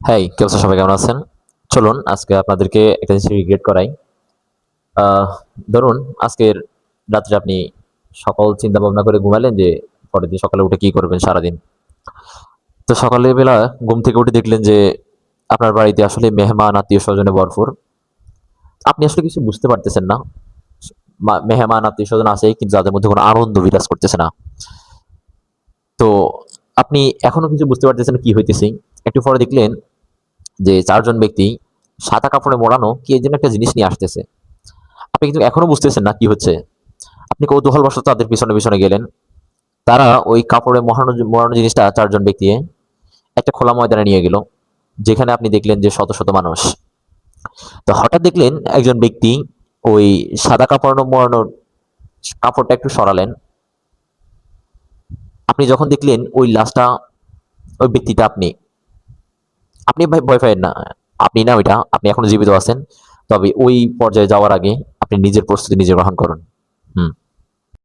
হ্যাঁ, কি অবস্থা? সবাই কেমন আছেন? চলুন আজকে আপনাদেরকে একটা জিনিস রিগ্রেট করাই। আহ ধরুন আজকের রাত্রে আপনি সকল চিন্তা ভাবনা করে ঘুমালেন যে পরের দিন সকালে উঠে কি করবেন সারাদিন। তো সকালে বেলা ঘুম থেকে উঠে দেখলেন যে আপনার বাড়িতে আসলে মেহমান আত্মীয়স্বজনে ভরপুর। আপনি আসলে কিছু বুঝতে পারতেছেন না। মেহমান আত্মীয়স্বজন আছে কিন্তু তাদের মধ্যে কোনো আনন্দ বিরাজ করতেছে না। তো আপনি এখনো কিছু বুঝতে পারতেছেন না কি হইতেছে। একটু পরে দেখলেন যে ৪ জন ব্যক্তি সাদা কাপড়ে মোড়ানো কি যেন একটা জিনিস নিয়ে আসতেছে। আপনি কিন্তু এখনো বুঝতেছেন না কি হচ্ছে। আপনি কৌতূহলবশত তাদের পিছনে গেলেন। তারা ওই কাপড়ে মোড়ানো জিনিসটা ৪ জন ব্যক্তি একটা খোলা ময়দানে নিয়ে গেল। যেখানে আপনি দেখলেন যে শত মানুষ। তো হঠাৎ দেখলেন একজন ব্যক্তি ওই সাদা কাপড় মোড়ানোর কাপড়টা একটু সরালেন। আপনি যখন দেখলেন ওই লাশটা, ওই ব্যক্তিটা আপনি। আপনি ভাই ভয় পাইয়েন না। আপনি না ওইটা, আপনি এখনো জীবিত আছেন। তবে ওই পর্যায়ে যাওয়ার আগে আপনি নিজের প্রস্তুতি নিজে গ্রহণ করুন। হুম।